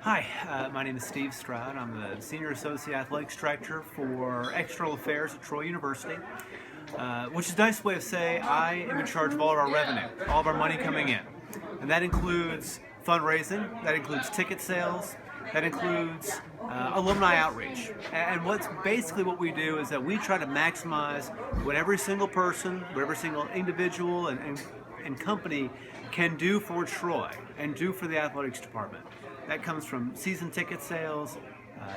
Hi, my name is Steve Stroud. I'm the Senior Associate Athletics Director for External Affairs at Troy University, which is a nice way of saying I am in charge of all of our revenue, all of our money coming in. And that includes fundraising, that includes ticket sales, that includes alumni outreach. And what's basically what we do is that we try to maximize what every single person, what every single individual and company can do for Troy and do for the athletics department. That comes from season ticket sales,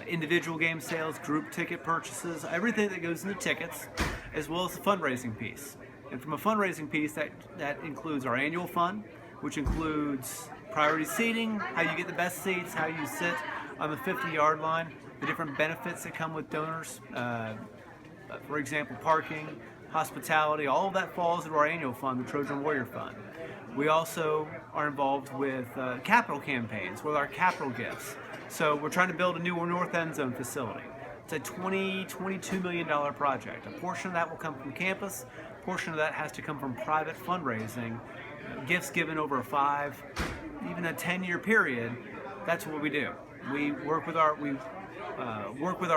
individual game sales, group ticket purchases, everything that goes into tickets, as well as the fundraising piece. And from a fundraising piece, that includes our annual fund, which includes priority seating, how you get the best seats, how you sit on the 50-yard line, the different benefits that come with donors, for example, parking, hospitality, all of that falls into our annual fund, the Trojan Warrior Fund. We also are involved with capital campaigns, with our capital gifts. So we're trying to build a new North End Zone facility. It's a $22 million project. A portion of that will come from campus, a portion of that has to come from private fundraising, gifts given over a 5, even a 10-year period. That's what we do. We work with our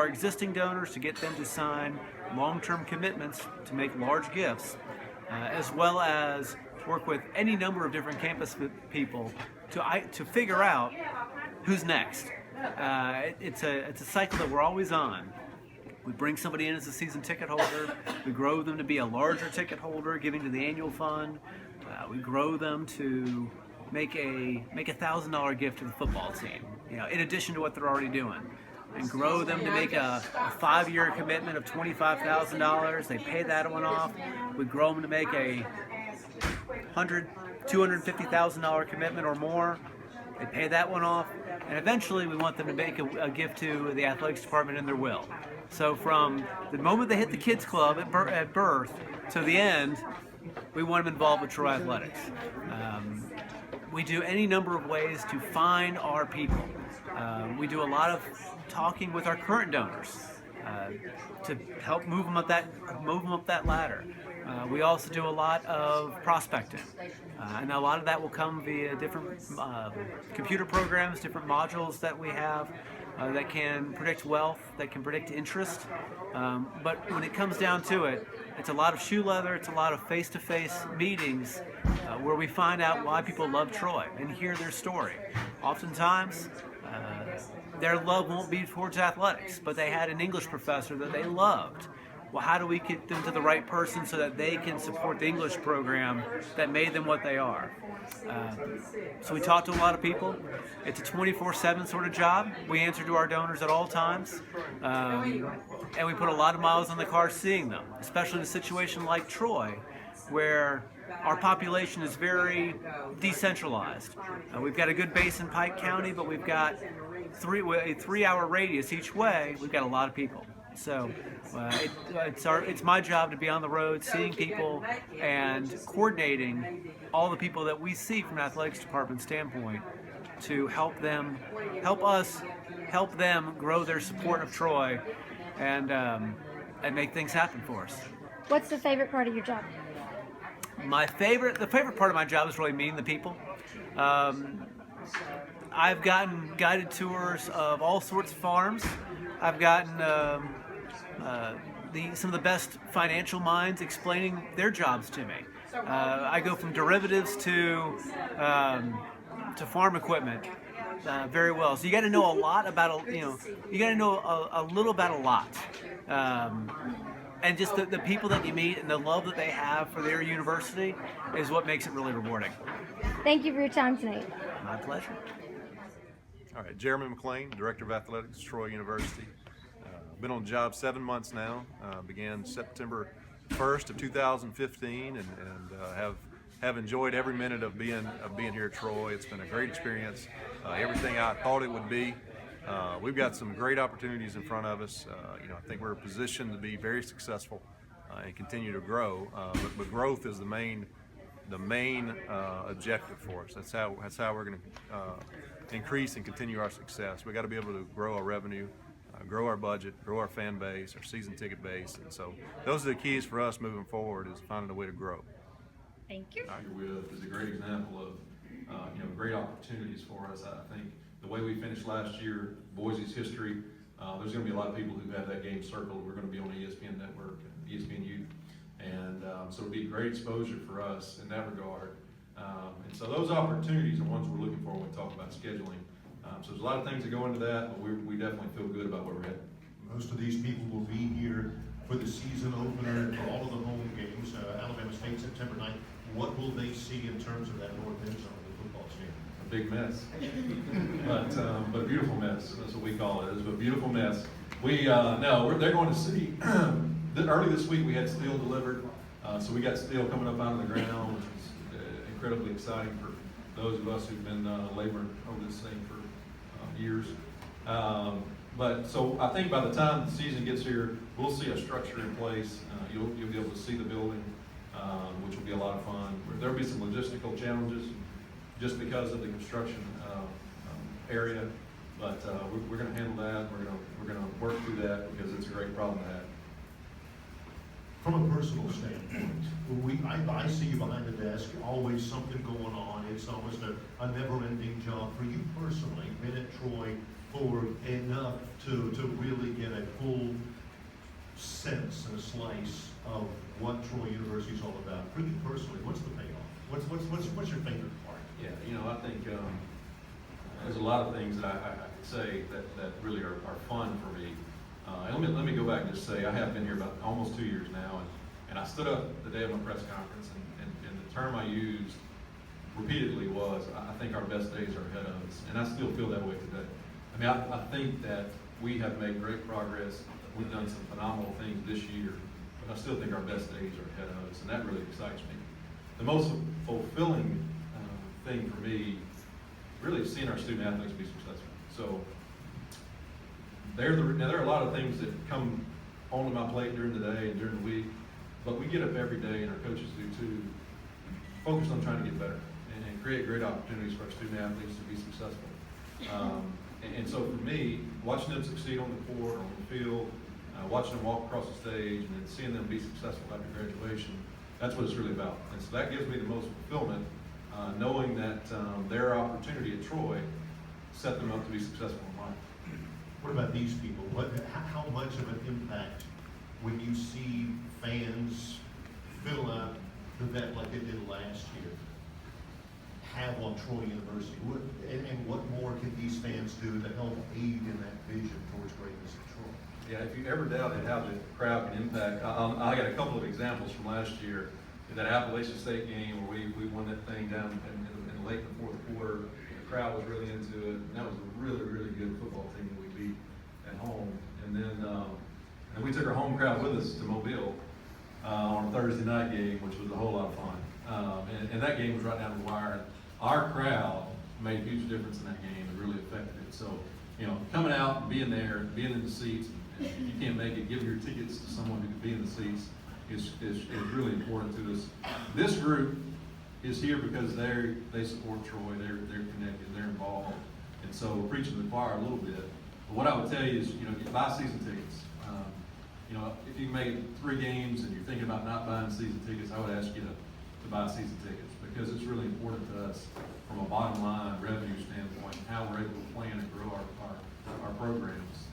existing donors to get them to sign long-term commitments to make large gifts, as well as work with any number of different campus people to figure out who's next. It's a cycle that we're always on. We bring somebody in as a season ticket holder. We grow them to be a larger ticket holder, giving to the annual fund. We grow them to make a $1,000 gift to the football team, in addition to what they're already doing, and grow them to make a 5-year commitment of $25,000. They pay that one off. We grow them to make a $250,000 commitment or more. They pay that one off, and eventually we want them to make a gift to the athletics department in their will. So from the moment they hit the kids club at birth to the end, we want them involved with Troy Athletics. We do any number of ways to find our people. We do a lot of talking with our current donors to help move them up that ladder. We also do a lot of prospecting, and a lot of that will come via different computer programs, different modules that we have that can predict wealth, that can predict interest. But when it comes down to it, it's a lot of shoe leather, it's a lot of face-to-face meetings where we find out why people love Troy and hear their story. Oftentimes, their love won't be towards athletics, but they had an English professor that they loved. Well, how do we get them to the right person so that they can support the English program that made them what they are? So we talk to a lot of people. It's a 24/7 sort of job. We answer to our donors at all times. And we put a lot of miles on the car seeing them, especially in a situation like Troy, where our population is very decentralized. We've got a good base in Pike County, but we've got a 3-hour radius each way. We've got a lot of people. So it's my job to be on the road, seeing people and coordinating all the people that we see from an athletics department standpoint to help us help them grow their support of Troy and make things happen for us. What's the favorite part of your job? The favorite part of my job is really meeting the people. I've gotten guided tours of all sorts of farms. I've gotten some of the best financial minds explaining their jobs to me. I go from derivatives to farm equipment very well. So you got to know a lot about you got to know a little about a lot. And just the people that you meet and the love that they have for their university is what makes it really rewarding. Thank you for your time tonight. My pleasure. All right, Jeremy McLean, Director of Athletics, Troy University. Been on the job 7 months now. Began September 1st of 2015, and have enjoyed every minute of being here at Troy. It's been a great experience. Everything I thought it would be. We've got some great opportunities in front of us. I think we're positioned to be very successful and continue to grow. But growth is the main objective for us. That's how we're going to increase and continue our success. We got to be able to grow our revenue, grow our budget, grow our fan base, our season ticket base, and so those are the keys for us moving forward, is finding a way to grow. Thank you. With is a great example of great opportunities for us. I think the way we finished last year, Boise's history, there's going to be a lot of people who have that game circled. We're going to be on the ESPN network, ESPN Youth, and so it'll be great exposure for us in that regard. And so those opportunities are ones we're looking for when we talk about scheduling. So there's a lot of things that go into that, but we definitely feel good about where we're headed. Most of these people will be here for the season opener and for all of the home games. Alabama State, September 9th. What will they see in terms of that north end zone of the football stadium? A big mess, but a beautiful mess. That's what we call it. It's a beautiful mess. They're going to see. Early this week we had steel delivered, so we got steel coming up out of the ground, which is incredibly exciting for those of us who've been laboring over this thing for years. But so I think by the time the season gets here, we'll see a structure in place. You'll be able to see the building, which will be a lot of fun. There'll be some logistical challenges just because of the construction area, but we're going to handle that. We're going to work through that because it's a great problem to have. From a personal standpoint, I see you behind the desk, always something going on. It's almost a never-ending job. For you personally, been at Troy for enough to really get a full sense and a slice of what Troy University is all about. For you personally, what's the payoff? What's your favorite part? Yeah, I think there's a lot of things that I could say that really are fun for me. Let me go back and just say I have been here about almost 2 years now, and I stood up the day of my press conference, and the term I used repeatedly was, I think our best days are ahead of us, and I still feel that way today. I mean, I think that we have made great progress. We've done some phenomenal things this year, but I still think our best days are ahead of us, and that really excites me. The most fulfilling thing for me really is seeing our student athletes be successful. So now there are a lot of things that come onto my plate during the day and during the week, but we get up every day, and our coaches do too, focused on trying to get better and create great opportunities for our student athletes to be successful. And so for me, watching them succeed on the court, on the field, watching them walk across the stage, and then seeing them be successful after graduation, that's what it's really about. And so that gives me the most fulfillment, knowing that their opportunity at Troy set them up to be successful in life. What about these people? How much of an impact when you see fans fill out the vet like they did last year have on Troy University? And what more can these fans do to help aid in that vision towards greatness at Troy? Yeah, if you ever doubted how the crowd can impact, I got a couple of examples from last year. In that Appalachian State game where we won that thing down in late in the fourth quarter, the crowd was really into it, and that was a really, really good football team that we beat at home. And then we took our home crowd with us to Mobile on a Thursday night game, which was a whole lot of fun. And that game was right down the wire. Our crowd made a huge difference in that game and really affected it. So, coming out and being there, being in the seats, and if you can't make it, giving your tickets to someone who can be in the seats is really important to us. This group is here because they support Troy, they're connected, they're involved, and so we're preaching to the choir a little bit. But what I would tell you is, buy season tickets. If you made 3 games and you're thinking about not buying season tickets, I would ask you to buy season tickets because it's really important to us from a bottom line revenue standpoint, how we're able to plan and grow our programs.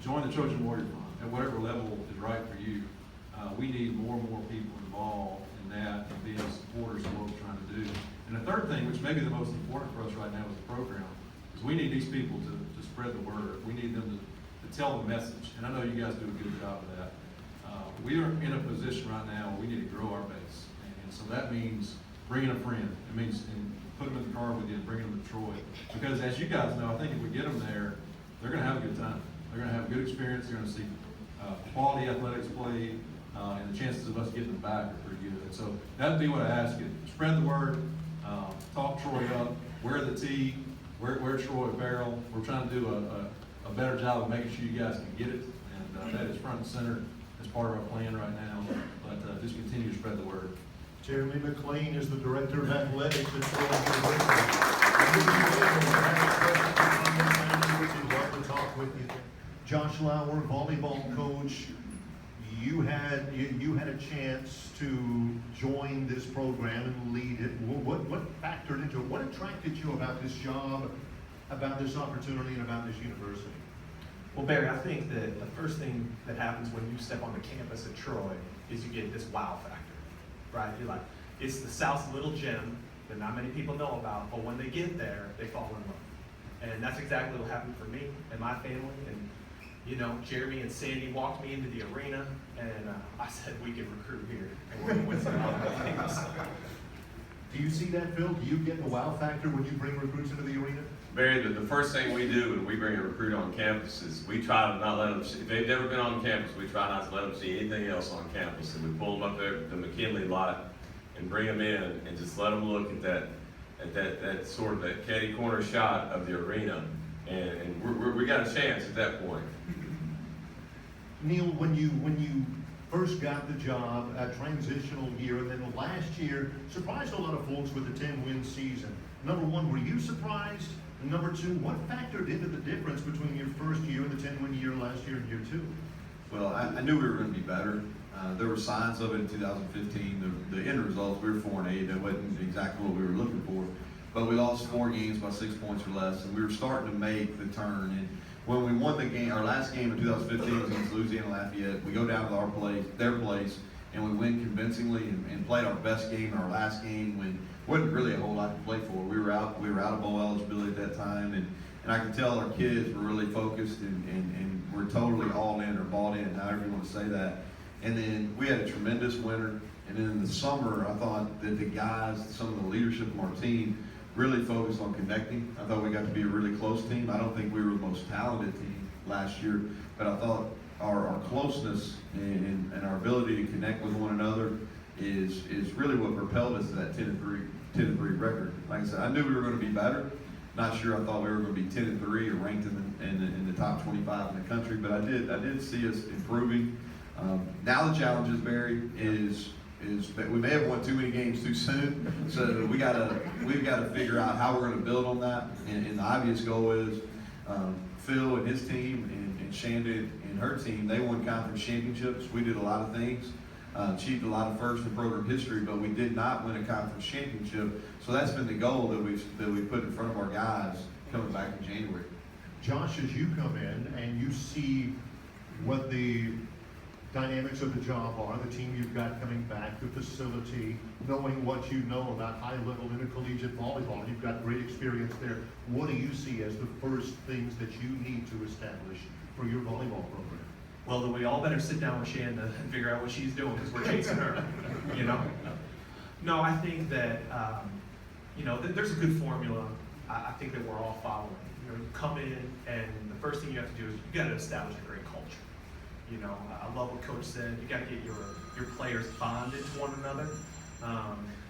Join the Trojan Warrior Fund at whatever level is right for you. We need more and more people involved in that and being supporters of what we're trying to do. And the third thing, which may be the most important for us right now as a program, is we need these people to spread the word. We need them to tell the message. And I know you guys do a good job of that. We are in a position right now where we need to grow our base. And so that means bringing a friend. It means putting them in the car with you and bringing them to Troy. Because as you guys know, I think if we get them there, they're going to have a good time. They're going to have a good experience. They're going to see quality athletics played. And the chances of us getting them back are pretty good. And so that'd be what I ask you. Spread the word, talk Troy up, wear the tee, wear Troy apparel. We're trying to do a better job of making sure you guys can get it. And that is front and center as part of our plan right now. But just continue to spread the word. Jeremy McClain is the Director of Athletics at Troy University. We'd love to talk with you. Josh Lauer, volleyball coach. You had a chance to join this program and lead it. What factored into it? What attracted you about this job about this opportunity and about this university? Well, Barry, I think that the first thing that happens when you step on the campus at Troy is you get this wow factor, right? You're like, it's the South's little gem that not many people know about, but when they get there, they fall in love. And that's exactly what happened for me and my family. And, you know, Jeremy and Sandy walked me into the arena, and I said, we can recruit here, and we're going to win some other games. Do you see that, Phil? Do you get the wow factor when you bring recruits into the arena? Barry, the first thing we do when we bring a recruit on campus is we try to not let them see, if they've never been on campus, we try not to let them see anything else on campus. And we pull them up there at the McKinley lot and bring them in and just let them look at that sort of that catty corner shot of the arena. And we got a chance at that point. Neil, when you first got the job, a transitional year, and then last year surprised a lot of folks with the 10-win season. Number one, were you surprised? And number two, what factored into the difference between your first year and the 10-win year last year and year two? Well, I knew we were going to be better. There were signs of it in 2015. The end results, we were 4-8. That wasn't exactly what we were looking for. But we lost 4 games by 6 points or less, and we were starting to make the turn. And when we won the game, our last game in 2015 was against Louisiana Lafayette, we go down to their place, and we win convincingly and played our best game in our last game when wasn't really a whole lot to play for. We were out of bowl eligibility at that time, and I could tell our kids were really focused and were totally all in or bought in, however you want to say that. And then we had a tremendous winter, and then in the summer, I thought that the guys, some of the leadership of our team, really focused on connecting. I thought we got to be a really close team. I don't think we were the most talented team last year, but I thought our closeness and our ability to connect with one another is really what propelled us to that 10-3 record. Like I said, I knew we were going to be better. Not sure I thought we were going to be 10-3 or ranked in the top 25 in the country, but I did see us improving. Now the challenge is, Barry, is that we may have won too many games too soon, so we've got to figure out how we're going to build on that. And the obvious goal is Phil and his team and Shanda and her team. They won conference championships. We did a lot of things, achieved a lot of firsts in program history, but we did not win a conference championship. So that's been the goal that we put in front of our guys coming back in January. Josh, as you come in and you see what the dynamics of the job are, the team you've got coming back, the facility, knowing what you know about high-level intercollegiate volleyball, you've got great experience there. What do you see as the first things that you need to establish for your volleyball program? Well, then we all better sit down with Shanda and figure out what she's doing because we're chasing her, you know? No, I think that, there's a good formula I think that we're all following. You come in and the first thing you have to do is you got to establish a great culture. I love what Coach said. You got to get your players bonded to one another.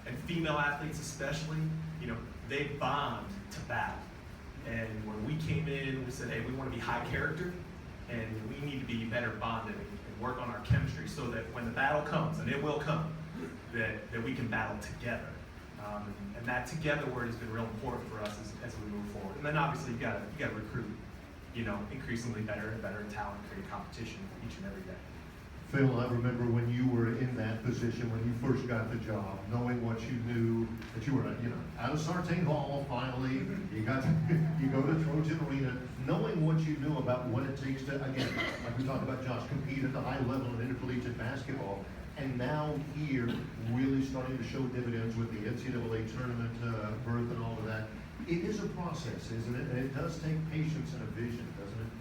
And female athletes especially, they bond to battle. And when we came in, we said, hey, we want to be high character, and we need to be better bonded and work on our chemistry so that when the battle comes, and it will come, that we can battle together. And that together word has been real important for us as we move forward. And then obviously you got to recruit, increasingly better and better talent, create competition each and every day. Phil, I remember when you were in that position, when you first got the job, knowing what you knew, that you were, out of Sartain Hall finally, you go to Trojan Arena, knowing what you knew about what it takes to, again, like we talked about Josh, compete at the high level in intercollegiate basketball, and now here, really starting to show dividends with the NCAA tournament berth and all of that. It is a process, isn't it? And it does take patience and a vision, doesn't it?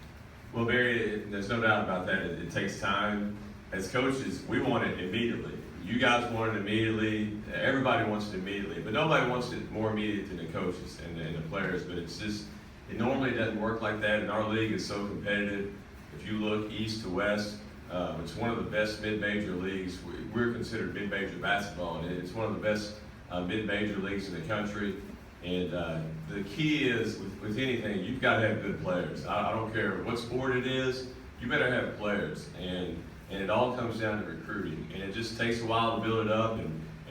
Well, Barry, there's no doubt about that. It takes time. As coaches, we want it immediately. You guys want it immediately. Everybody wants it immediately, but nobody wants it more immediate than the coaches and the players. But it normally doesn't work like that. And our league is so competitive. If you look east to west, it's one of the best mid-major leagues. We're considered mid-major basketball, and it's one of the best mid-major leagues in the country. And the key is, with anything, you've got to have good players. I don't care what sport it is, you better have players. And it all comes down to recruiting. And it just takes a while to build it up.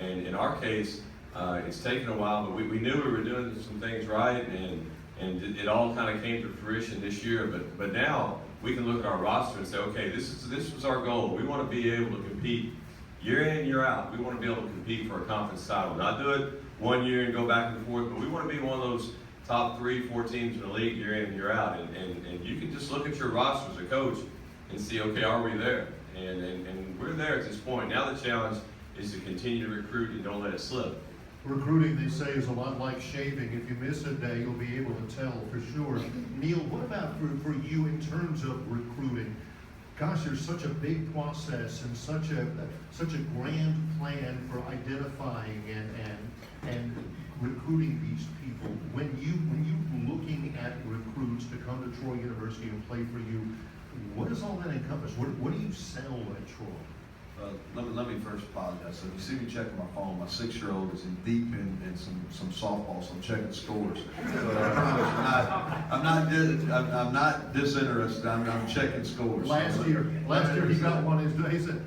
And in our case, it's taken a while, but we knew we were doing some things right, and it all kind of came to fruition this year. But now we can look at our roster and say, okay, this was our goal. We want to be able to compete year in, year out. We want to be able to compete for a conference title. Not do it one year and go back and forth, but we want to be one of those top 3-4 teams in the league year in and year out, and you can just look at your roster as a coach and see, okay, are we there? And we're there at this point. Now the challenge is to continue to recruit and don't let it slip. Recruiting, they say, is a lot like shaving. If you miss a day, you'll be able to tell for sure. Neil, what about for you in terms of recruiting? Gosh, there's such a big process and such a grand plan for identifying and recruiting these people. When you looking at recruits to come to Troy University and play for you, what does all that encompass? What do you sell at Troy? Let me first apologize. So if you see me checking my phone, my 6-year-old is in deep in some softball, so I'm checking scores. So I promise I'm not disinterested. I'm checking scores. Last year he got one. He said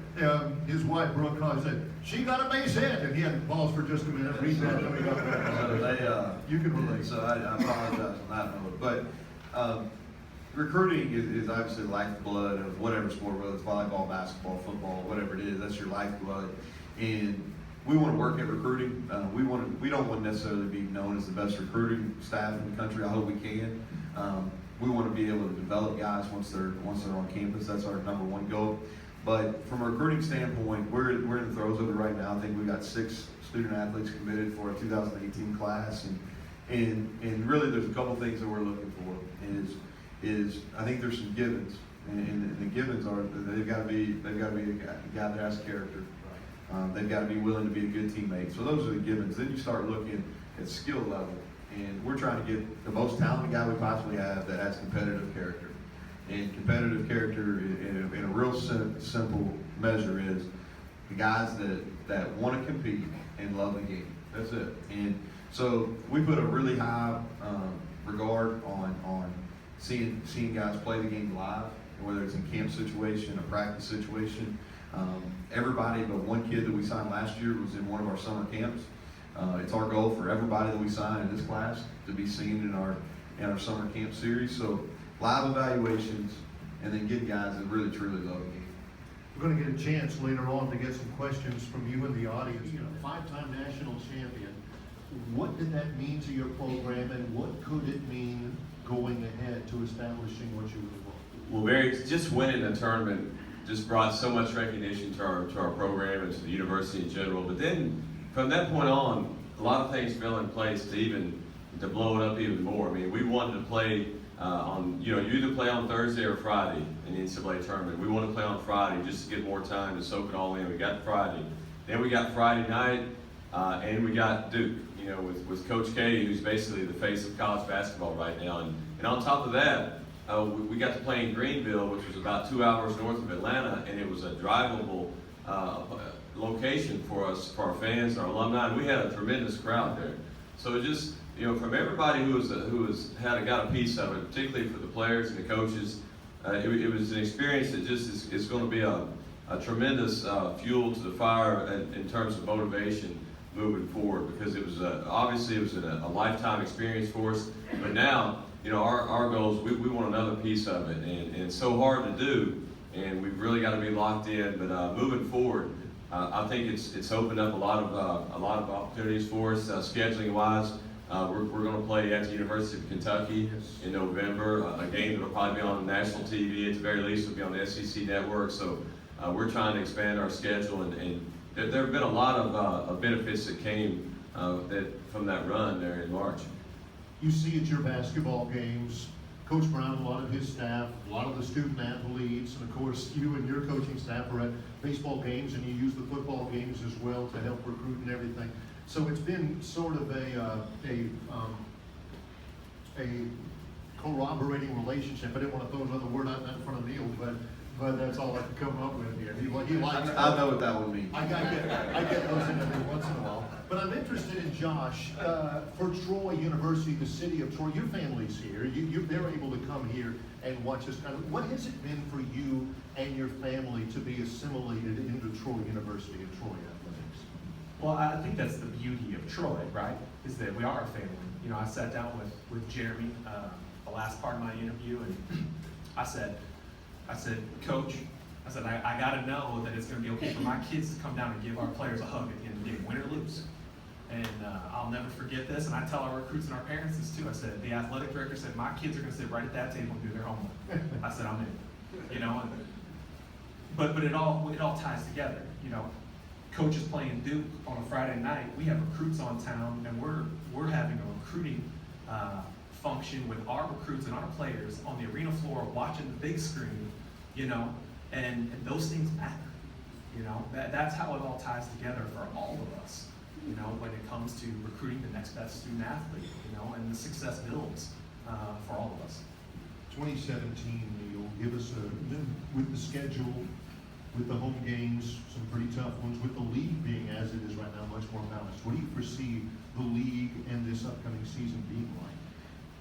his wife Brooke said she got a base hit, and he had to pause for just a minute. Read that. So you can relate. So I apologize on that note, but. Recruiting is obviously the lifeblood of whatever sport, whether it's volleyball, basketball, football, whatever it is. That's your lifeblood, and we want to work at recruiting. We don't want to necessarily be known as the best recruiting staff in the country. I hope we can. We want to be able to develop guys once they're on campus. That's our number one goal. But from a recruiting standpoint, we're in the throes of it right now. I think we got 6 student athletes committed for a 2018 class, and really there's a couple things that we're looking for. Is I think there's some givens, and the givens are they've got to be a guy that has character. They've got to be willing to be a good teammate. So those are the givens. Then you start looking at skill level, and we're trying to get the most talented guy we possibly have that has competitive character. And competitive character, in a real simple measure, is the guys that want to compete and love the game. That's it. And so we put a really high regard on seeing guys play the game live, whether it's in camp situation, a practice situation. Everybody but one kid that we signed last year was in one of our summer camps. It's our goal for everybody that we sign in this class to be seen in our summer camp series. So live evaluations, and then get guys that really truly love the game. We're going to get a chance later on to get some questions from you in the audience. 5-time national champion. What did that mean to your program, and what could it mean going ahead to establishing what you would want? Well, Barry, just winning the tournament just brought so much recognition to our program and to the university in general. But then from that point on, a lot of things fell in place to blow it up even more. I mean, we wanted to play you either play on Thursday or Friday in the NCAA tournament. We wanted to play on Friday just to get more time to soak it all in. We got Friday. Then we got Friday night, and we got Duke. With Coach K, who's basically the face of college basketball right now. And on top of that, we got to play in Greenville, which was about 2 hours north of Atlanta, and it was a drivable location for us, for our fans, our alumni, and we had a tremendous crowd there. So just, from everybody who got a piece of it, particularly for the players and the coaches, it was an experience that just is going to be a tremendous fuel to the fire in terms of motivation moving forward, because it was obviously a lifetime experience for us. But now, our goals, we want another piece of it, and it's so hard to do, and we've really got to be locked in. But moving forward, I think it's opened up a lot of opportunities for us scheduling wise. We're going to play at the University of Kentucky in November, a game that'll probably be on national TV. At the very least, it'll be on the SEC network. So we're trying to expand our schedule, and there have been a lot of benefits that came from that run there in March. You see at your basketball games, Coach Brown, a lot of his staff, a lot of the student athletes, and of course you and your coaching staff are at baseball games, and you use the football games as well to help recruit and everything. So it's been sort of a corroborating relationship. I didn't want to throw another word out in front of Neil, but that's all I could come up with here. He likes. I know what that would mean. I get those in every once in a while. But I'm interested in Josh. For Troy University, the city of Troy, your family's here. They're able to come here and watch us. What has it been for you and your family to be assimilated into Troy University and Troy athletics? Well, I think that's the beauty of Troy, right? Is that we are a family. I sat down with Jeremy the last part of my interview, and I said, Coach, I got to know that it's going to be okay for my kids to come down and give our players a hug at the end of the game, win or lose. And I'll never forget this, and I tell our recruits and our parents this too. I said, the athletic director said, my kids are going to sit right at that table and do their homework. I said, I'm in. You know, but it all ties together. You know, coaches playing Duke on a Friday night. We have recruits on town, and we're having a recruiting function with our recruits and our players on the arena floor, watching the big screen. You know, and those things matter. You know, that's how it all ties together for all of us. You know, when it comes to recruiting the next best student athlete. You know, and the success builds for all of us. 2017, Neil, give us with the schedule, with the home games, some pretty tough ones, with the league being as it is right now, much more balanced. What do you foresee the league and this upcoming season being like?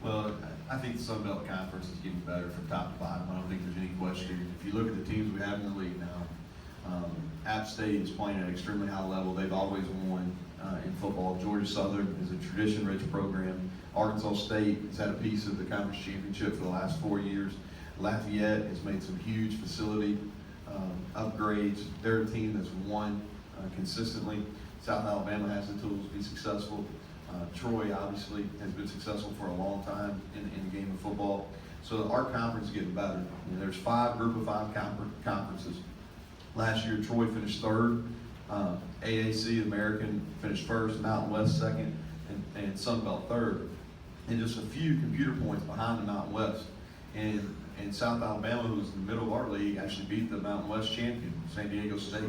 Well, I think the Sun Belt Conference is getting better from top to bottom. I don't think there's any question. If you look at the teams we have in the league now, App State is playing at an extremely high level. They've always won in football. Georgia Southern is a tradition-rich program. Arkansas State has had a piece of the conference championship for the last 4 years. Lafayette has made some huge facility upgrades. They're a team that's won consistently. South Alabama has the tools to be successful. Troy obviously has been successful for a long time in the game of football. So our conference is getting better. You know, there's 5 group of 5 conferences. Last year, Troy finished 3rd. AAC, American, finished 1st. Mountain West 2nd. And Sun Belt 3rd. And just a few computer points behind the Mountain West. And South Alabama, who was in the middle of our league, actually beat the Mountain West champion, San Diego State.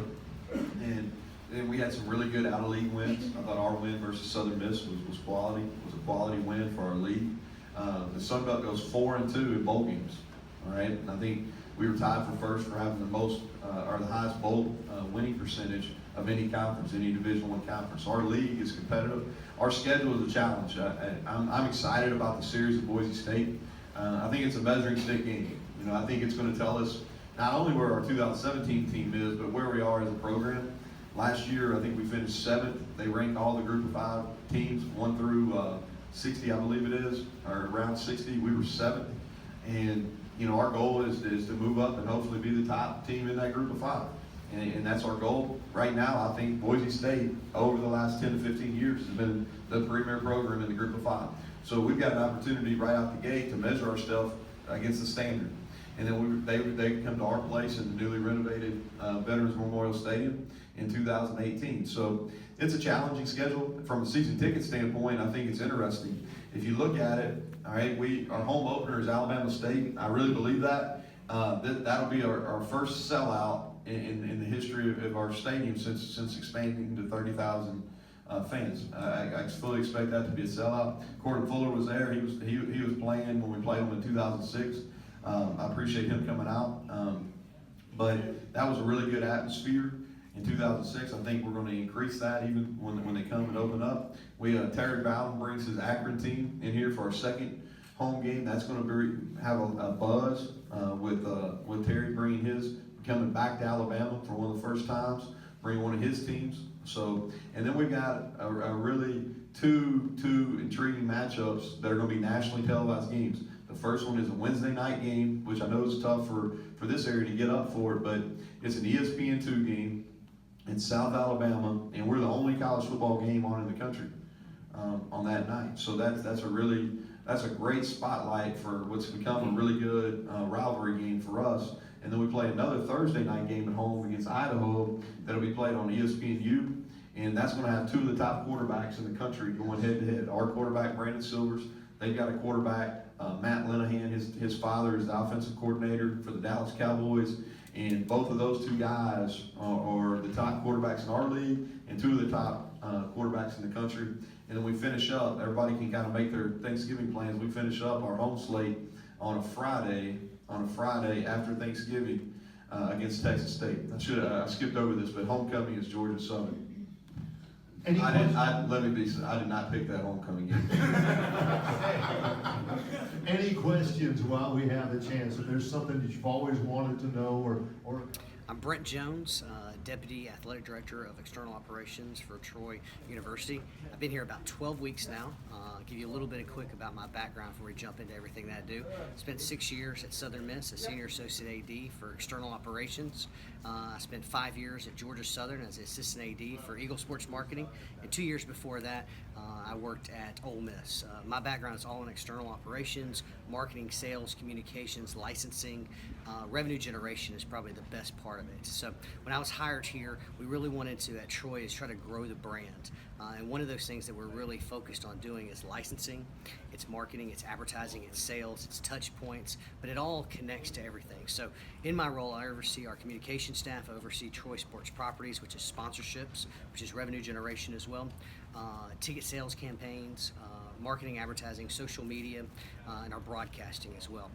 And then we had some really good out-of-league wins. I thought our win versus Southern Miss was quality. Was a quality win for our league. The Sun Belt goes 4-2 in bowl games. All right, and I think we were tied for first for having the most or the highest bowl winning percentage of any conference, any Division I conference. So our league is competitive. Our schedule is a challenge. I'm excited about the series at Boise State. I think it's a measuring stick game. You know, I think it's going to tell us not only where our 2017 team is, but where we are as a program. Last year, I think we finished 7th. They ranked all the Group of 5 teams, 1 through 60, I believe it is, or around 60. We were 7th, and you know our goal is to move up and hopefully be the top team in that Group of 5, and that's our goal. Right now, I think Boise State over the last 10 to 15 years has been the premier program in the Group of 5. So we've got an opportunity right out the gate to measure ourselves against the standard. And then they come to our place in the newly renovated Veterans Memorial Stadium in 2018. So it's a challenging schedule. From a season ticket standpoint, I think it's interesting. If you look at it, all right, our home opener is Alabama State. I really believe that. That'll be our first sellout in the history of our stadium since expanding to 30,000 fans. I fully expect that to be a sellout. Gordon Fuller was there. He was playing when we played him in 2006. I appreciate him coming out. But that was a really good atmosphere in 2006. I think we're going to increase that even when they come and open up. Terry Bowden brings his Akron team in here for our second home game. That's going to have a buzz with Terry bringing coming back to Alabama for one of the first times, bringing one of his teams. So, and then we've got a really two intriguing matchups that are going to be nationally televised games. The first one is a Wednesday night game, which I know is tough for this area to get up for, but it's an ESPN2 game in South Alabama, and we're the only college football game on in the country on that night. So that's a great spotlight for what's become a really good rivalry game for us. And then we play another Thursday night game at home against Idaho that'll be played on ESPNU, and that's going to have 2 of the top quarterbacks in the country going head-to-head. Our quarterback, Brandon Silvers, they've got a quarterback, Matt Linehan. His father is the offensive coordinator for the Dallas Cowboys, and both of those 2 guys are the top quarterbacks in our league and 2 of the top quarterbacks in the country. And then we finish up, everybody can kind of make their Thanksgiving plans. We finish up our home slate on a Friday after Thanksgiving against Texas State. I skipped over this, but homecoming is Georgia Southern. I did not pick that homecoming game. Any questions while we have the chance? If there's something that you've always wanted to know or I'm Brent Jones, Deputy Athletic Director of External Operations for Troy University. I've been here about 12 weeks now. I'll give you a little bit of quick about my background before we jump into everything that I do. Spent 6 years at Southern Miss as Senior Associate AD for External Operations. I spent 5 years at Georgia Southern as Assistant AD for Eagle Sports Marketing, and 2 years before that, I worked at Ole Miss. My background is all in external operations, marketing, sales, communications, licensing. Revenue generation is probably the best part of it. So when I was hired here, we really wanted to, at Troy, is try to grow the brand. And one of those things that we're really focused on doing is licensing, it's marketing, it's advertising, it's sales, it's touch points, but it all connects to everything. So in my role, I oversee our communication staff, I oversee Troy Sports Properties, which is sponsorships, which is revenue generation as well, ticket sales campaigns, marketing, advertising, social media, and our broadcasting as well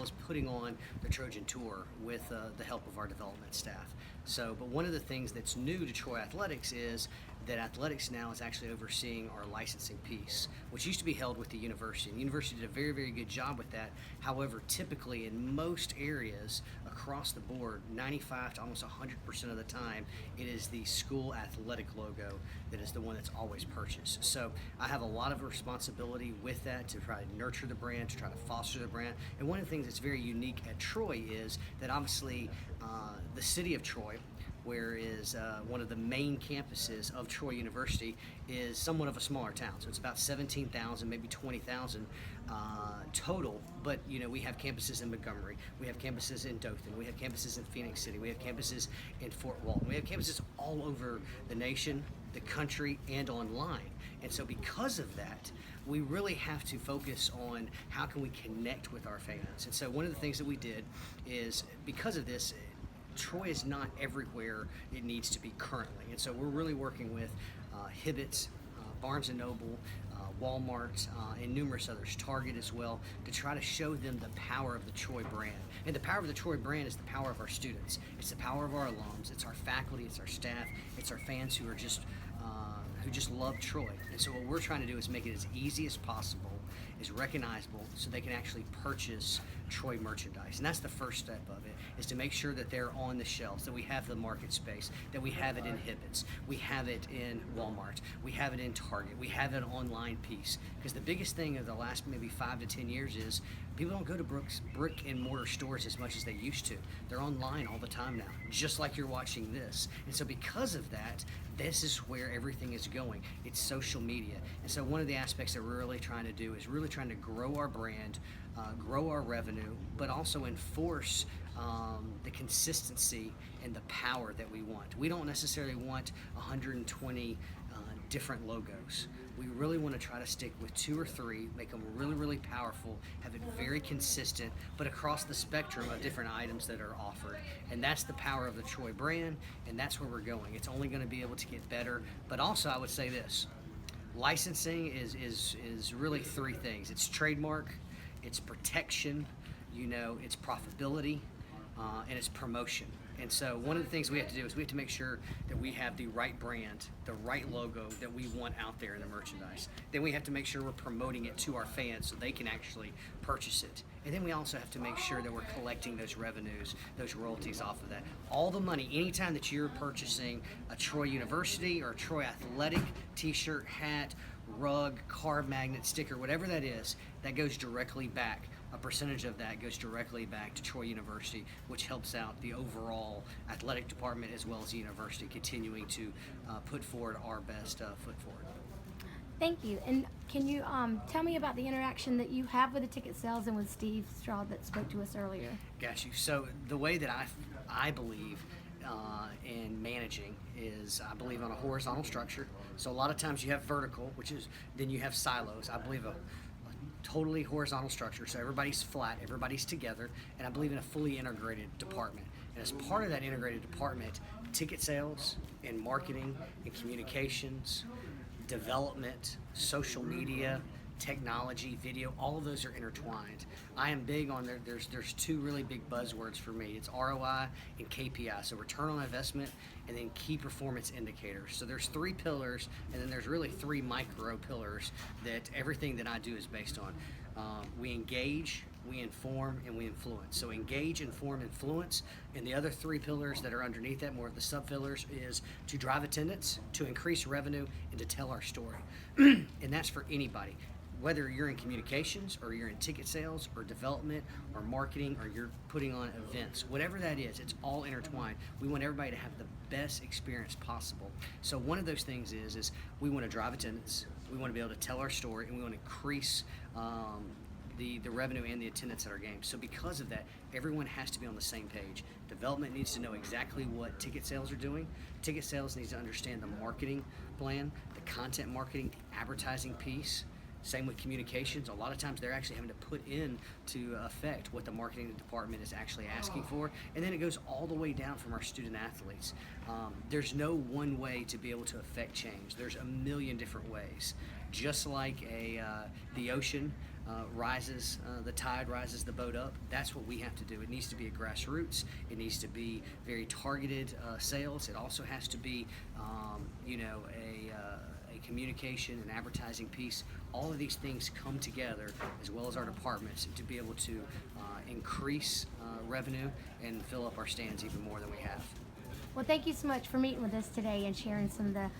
as putting on the Trojan Tour with the help of our development staff. So, but one of the things that's new to Troy Athletics is that athletics now is actually overseeing our licensing piece, which used to be held with the university. And the university did a very, very good job with that. However, typically in most areas across the board, 95 to almost 100% of the time, it is the school athletic logo that is the one that's always purchased. So I have a lot of responsibility with that to try to nurture the brand, to try to foster the brand. And one of the things that's very unique at Troy is that obviously the city of Troy, where is one of the main campuses of Troy University, is somewhat of a smaller town. So it's about 17,000, maybe 20,000 total. But you know, we have campuses in Montgomery, we have campuses in Dothan, we have campuses in Phoenix City, we have campuses in Fort Walton, we have campuses all over the nation, the country, and online. And so because of that, we really have to focus on how can we connect with our fans. And so one of the things that we did is, because of this, Troy is not everywhere it needs to be currently. And so we're really working with Hibbett's, Barnes & Noble, Walmart, and numerous others, Target as well, to try to show them the power of the Troy brand. And the power of the Troy brand is the power of our students. It's the power of our alums. It's our faculty. It's our staff. It's our fans who are just who just love Troy. And so what we're trying to do is make it as easy as possible, as recognizable, so they can actually purchase Troy merchandise. And that's the first step of it, is to make sure that they're on the shelves, that we have the market space, that we have it in Hibbett's, we have it in Walmart, we have it in Target, we have an online piece. Because the biggest thing of the last maybe 5 to 10 years is people don't go to brick and mortar stores as much as they used to. They're online all the time now, just like you're watching this. And so because of that, this is where everything is going. It's social media. And so one of the aspects that we're really trying to do is really trying to grow our brand, grow our revenue, but also enforce the consistency and the power that we want. We don't necessarily want 120 different logos. We really want to try to stick with 2 or 3, make them really, really powerful, have it very consistent, but across the spectrum of different items that are offered. And that's the power of the Troy brand, and that's where we're going. It's only going to be able to get better. But also, I would say this, licensing is really 3 things. It's trademark, it's protection, you know, it's profitability, and it's promotion. And so one of the things we have to do is we have to make sure that we have the right brand, the right logo that we want out there in the merchandise. Then we have to make sure we're promoting it to our fans so they can actually purchase it. And then we also have to make sure that we're collecting those revenues, those royalties off of that. All the money, anytime that you're purchasing a Troy University or a Troy Athletic t-shirt, hat, rug, card magnet, sticker, whatever that is, that goes directly back. A percentage of that goes directly back to Troy University, which helps out the overall athletic department as well as the university continuing to put forward our best foot forward. Thank you. And can you tell me about the interaction that you have with the ticket sales and with Steve Stroud that spoke to us earlier? Got you. So the way that I believe in managing is I believe on a horizontal structure. So a lot of times you have vertical, which is then you have silos. I believe a totally horizontal structure, so everybody's flat, everybody's together, and I believe in a fully integrated department. And as part of that integrated department, ticket sales and marketing and communications, development, social media, technology, video, all of those are intertwined. I am big on there's 2 really big buzzwords for me. It's ROI and KPI, so return on investment, and then key performance indicators. So there's 3 pillars, and then there's really 3 micro pillars that everything that I do is based on. We engage, we inform, and we influence. So engage, inform, influence. And the other three pillars that are underneath that, more of the sub pillars, is to drive attendance, to increase revenue, and to tell our story. And that's for anybody. Whether you're in communications or you're in ticket sales or development or marketing or you're putting on events, whatever that is, it's all intertwined. We want everybody to have the best experience possible. So one of those things is we want to drive attendance, we want to be able to tell our story, and we want to increase the revenue and the attendance at our games. So because of that, everyone has to be on the same page. Development needs to know exactly what ticket sales are doing. Ticket sales needs to understand the marketing plan, the content marketing, the advertising piece. Same with communications. A lot of times they're actually having to put in to effect what the marketing department is actually asking for. And then it goes all the way down from our student athletes. There's no one way to be able to affect change. There's a million different ways. Just like the ocean rises, the tide rises the boat up, that's what we have to do. It needs to be a grassroots. It needs to be very targeted sales. It also has to be, a communication and advertising piece. All of these things come together, as well as our departments, to be able to increase revenue and fill up our stands even more than we have. Well, thank you so much for meeting with us today and sharing some of the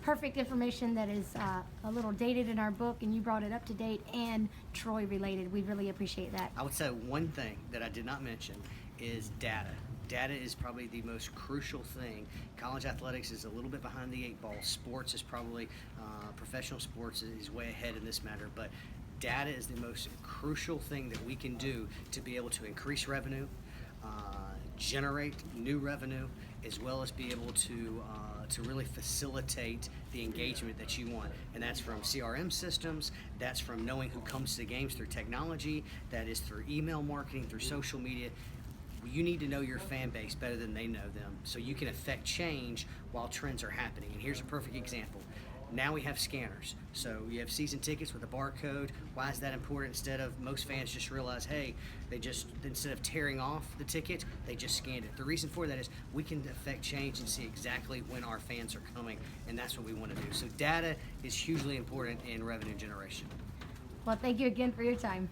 perfect information that is a little dated in our book, and you brought it up to date and Troy related. We really appreciate that. I would say one thing that I did not mention is data. Data is probably the most crucial thing. College athletics is a little bit behind the eight ball. Sports is probably, professional sports is way ahead in this matter, but data is the most crucial thing that we can do to be able to increase revenue, generate new revenue, as well as be able to really facilitate the engagement that you want. And that's from CRM systems, that's from knowing who comes to the games through technology, that is through email marketing, through social media. You need to know your fan base better than they know them, so you can affect change while trends are happening. And here's a perfect example. Now we have scanners. So you have season tickets with a barcode. Why is that important? Instead of most fans just realize, hey, they just, instead of tearing off the ticket, they just scanned it. The reason for that is we can affect change and see exactly when our fans are coming, and that's what we want to do. So data is hugely important in revenue generation. Well, thank you again for your time.